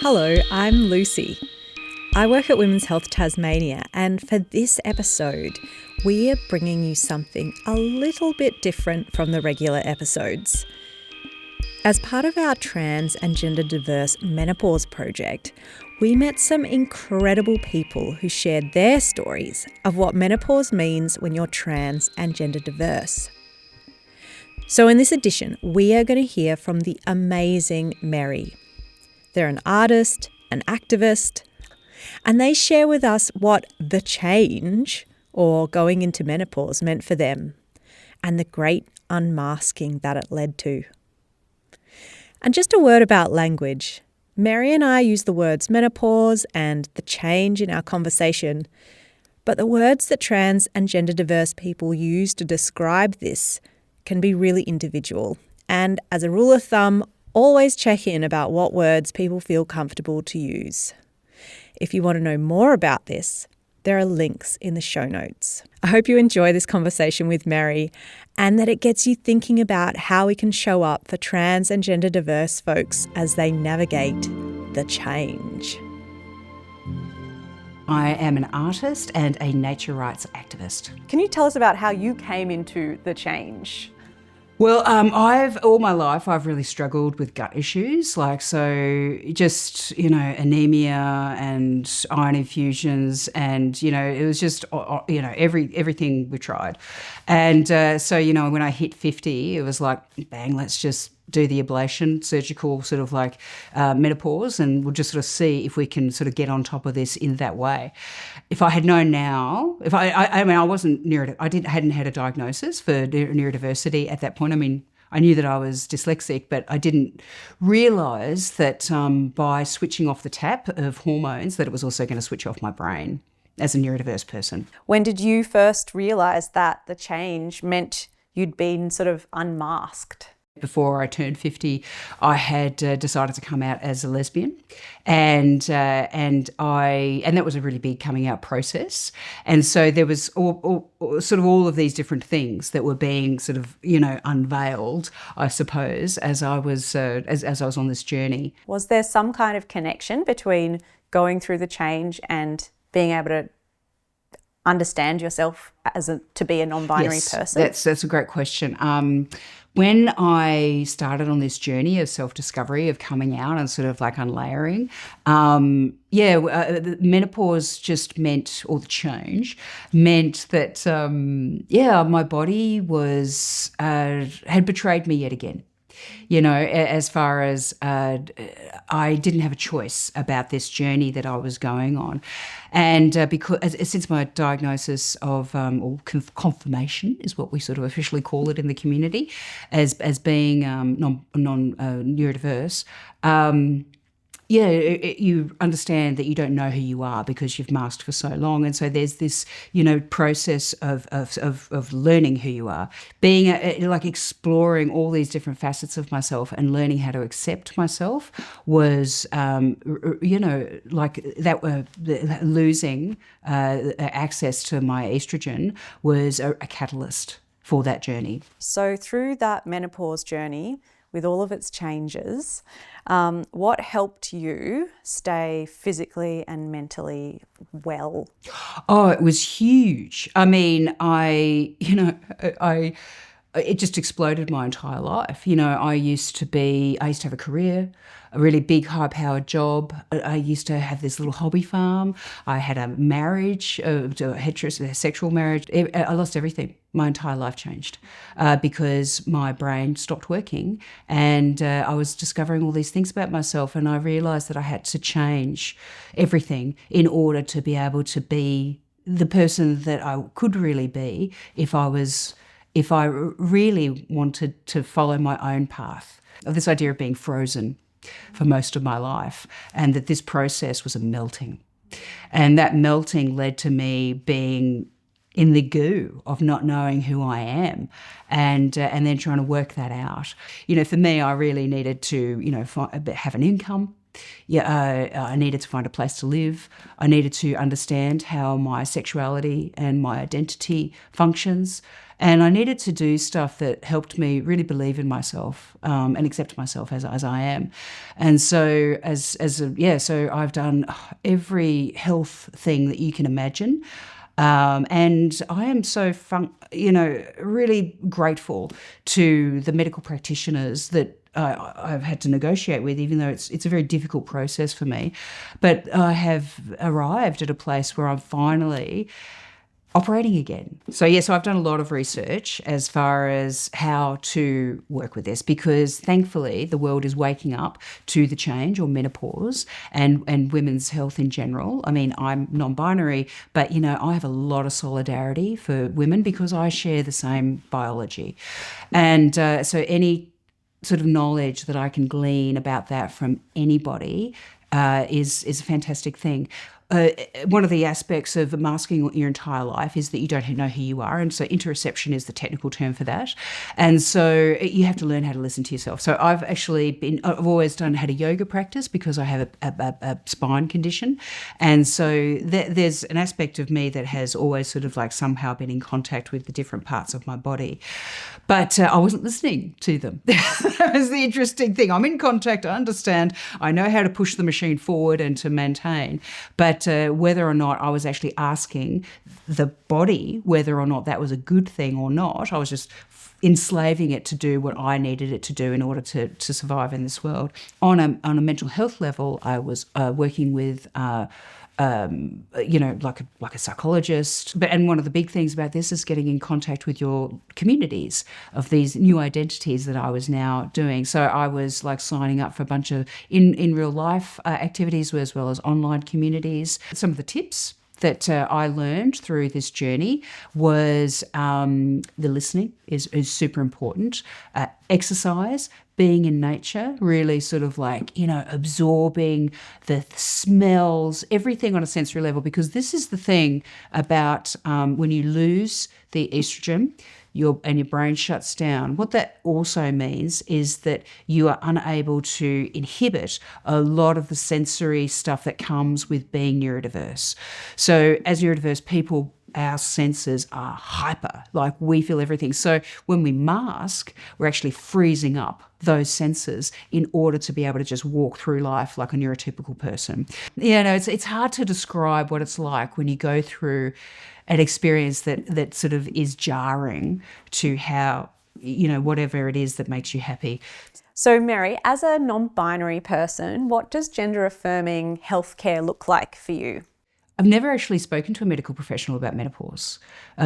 Hello, I'm Lucy. I work at Women's Health Tasmania, and for this episode, we are bringing you something a little bit different from the regular episodes. As part of our trans and gender diverse menopause project, we met some incredible people who shared their stories of what menopause means when you're trans and gender diverse. So in this edition, we are going to hear from the amazing Merri. They're an artist, an activist, and they share with us what the change, or going into menopause, meant for them, and the great unmasking that it led to. And just a word about language. Merri and I use the words menopause and the change in our conversation, but the words that trans and gender diverse people use to describe this can be really individual. And as a rule of thumb, always check in about what words people feel comfortable to use. If you want to know more about this, there are links in the show notes. I hope you enjoy this conversation with Merri and that it gets you thinking about how we can show up for trans and gender diverse folks as they navigate the change. I am an artist and a nature rights activist. Can you tell us about how you came into the change? Well, all my life I've really struggled with gut issues, just anemia and iron infusions, and it was just everything we tried, and when I hit 50, it was like bang, let's just do the ablation, surgical sort of menopause, and we'll just sort of see if we can sort of get on top of this in that way. If I had known now, I wasn't hadn't had a diagnosis for neurodiversity at that point. I mean, I knew that I was dyslexic, but I didn't realise that by switching off the tap of hormones that it was also going to switch off my brain as a neurodiverse person. When did you first realise that the change meant you'd been sort of unmasked? Before I turned 50, I had decided to come out as a lesbian, and that was a really big coming out process. And so there was all of these different things that were being sort of unveiled, I suppose, as I was as I was on this journey. Was there some kind of connection between going through the change and being able to understand yourself to be a non-binary person? That's a great question. When I started on this journey of self-discovery, of coming out and sort of unlayering, the menopause just meant, or the change meant that, my body was had betrayed me yet again. As far as I didn't have a choice about this journey that I was going on. And because since my diagnosis of, or confirmation is what we sort of officially call it in the community, as being neurodiverse, you understand that you don't know who you are because you've masked for so long. And so there's this, process of learning who you are, being exploring all these different facets of myself and learning how to accept myself was, losing access to my estrogen was a catalyst for that journey. So through that menopause journey, with all of its changes, what helped you stay physically and mentally well? Oh, it was huge. I mean, it just exploded my entire life. I used to have a career, a really big high-powered job. I used to have this little hobby farm. I had a marriage, a heterosexual marriage. I lost everything. My entire life changed because my brain stopped working, and I was discovering all these things about myself, and I realised that I had to change everything in order to be able to be the person that I could really be if I really wanted to follow my own path. This idea of being frozen for most of my life, and that this process was a melting. And that melting led to me being in the goo of not knowing who I am, and then trying to work that out. For me, I really needed to, have an income. I needed to find a place to live. I needed to understand how my sexuality and my identity functions. And I needed to do stuff that helped me really believe in myself and accept myself as I am. And so so I've done every health thing that you can imagine. And I am so really grateful to the medical practitioners that I've had to negotiate with, even though it's a very difficult process for me. But I have arrived at a place where I'm finally operating again. So I've done a lot of research as far as how to work with this, because thankfully the world is waking up to the change, or menopause, and women's health in general. I mean, I'm non-binary, but I have a lot of solidarity for women because I share the same biology. And so any sort of knowledge that I can glean about that from anybody is a fantastic thing. One of the aspects of masking your entire life is that you don't know who you are, and so interoception is the technical term for that. And so you have to learn how to listen to yourself. So I've always had a yoga practice because I have a spine condition, and so there's an aspect of me that has always sort of like somehow been in contact with the different parts of my body. But I wasn't listening to them. That was the interesting thing. I'm in contact, I understand, I know how to push the machine forward and to maintain, but whether or not I was actually asking the body whether or not that was a good thing or not, I was just enslaving it to do what I needed it to do in order to survive in this world. On a mental health level, I was working with like a psychologist. And one of the big things about this is getting in contact with your communities of these new identities that I was now doing. So I was like signing up for a bunch of in real life activities as well as online communities. Some of the tips that I learned through this journey was the listening is super important. Exercise, being in nature, really sort of like, absorbing the smells, everything on a sensory level, because this is the thing about when you lose the estrogen, your brain shuts down. What that also means is that you are unable to inhibit a lot of the sensory stuff that comes with being neurodiverse. So as neurodiverse people, our senses are hyper, like we feel everything. So when we mask, we're actually freezing up those senses in order to be able to just walk through life like a neurotypical person. It's hard to describe what it's like when you go through an experience that sort of is jarring to how, whatever it is that makes you happy. So Merri, as a non-binary person, what does gender-affirming healthcare look like for you? I've never actually spoken to a medical professional about menopause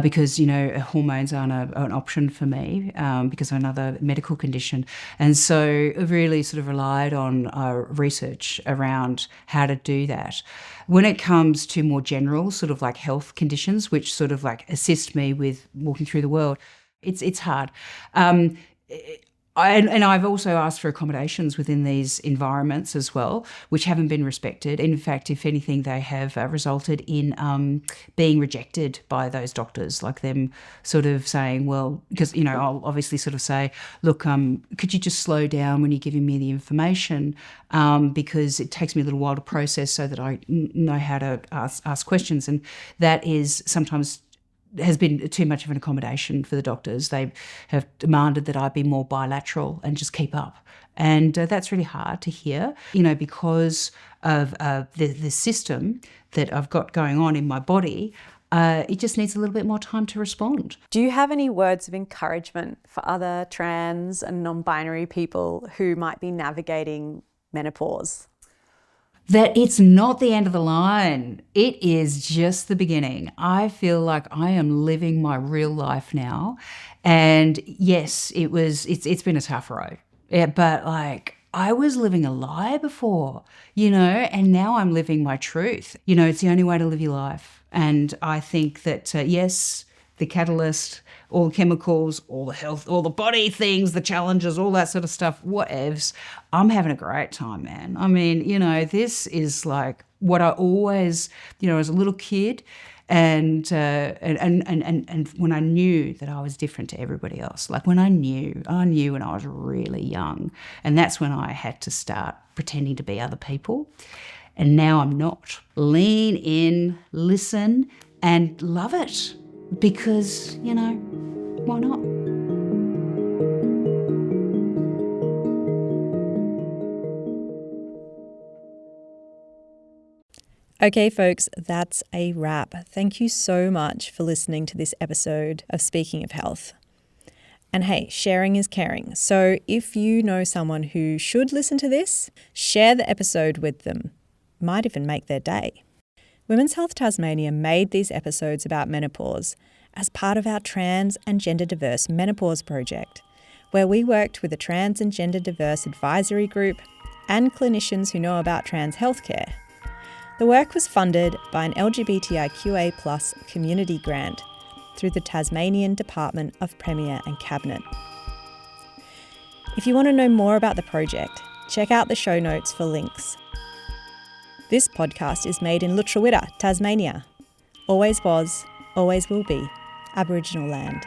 because, hormones aren't an option for me because of another medical condition. And so I've really sort of relied on research around how to do that. When it comes to more general sort of like health conditions, which sort of like assist me with walking through the world, it's hard. And I've also asked for accommodations within these environments as well, which haven't been respected. In fact, if anything, they have resulted in being rejected by those doctors, like them sort of saying, well, because, I'll obviously sort of say, look, could you just slow down when you're giving me the information because it takes me a little while to process so that I know how to ask questions. And that is sometimes has been too much of an accommodation for the doctors. They have demanded that I be more bilateral and just keep up. And that's really hard to hear, because of the system that I've got going on in my body. It just needs a little bit more time to respond. Do you have any words of encouragement for other trans and non-binary people who might be navigating menopause? That it's not the end of the line. It is just the beginning. I feel like I am living my real life now. And yes, it's been a tough road. Yeah, but like I was living a lie before, and now I'm living my truth. It's the only way to live your life. And I think that, yes, the catalyst, all the chemicals, all the health, all the body things, the challenges, all that sort of stuff, whatevs. I'm having a great time, man. I mean, this is like what I always, as a little kid, And when I knew that I was different to everybody else, like when I knew when I was really young, and that's when I had to start pretending to be other people. And now I'm not. Lean in, listen, and love it, because, why not? Okay, folks, that's a wrap. Thank you so much for listening to this episode of Speaking of Health. And hey, sharing is caring. So if you know someone who should listen to this, share the episode with them. Might even make their day. Women's Health Tasmania made these episodes about menopause as part of our trans and gender diverse menopause project, where we worked with a trans and gender diverse advisory group and clinicians who know about trans healthcare. The work was funded by an LGBTIQA+ community grant through the Tasmanian Department of Premier and Cabinet. If you want to know more about the project, check out the show notes for links. This podcast is made in Lutruwita, Tasmania. Always was, always will be, Aboriginal land.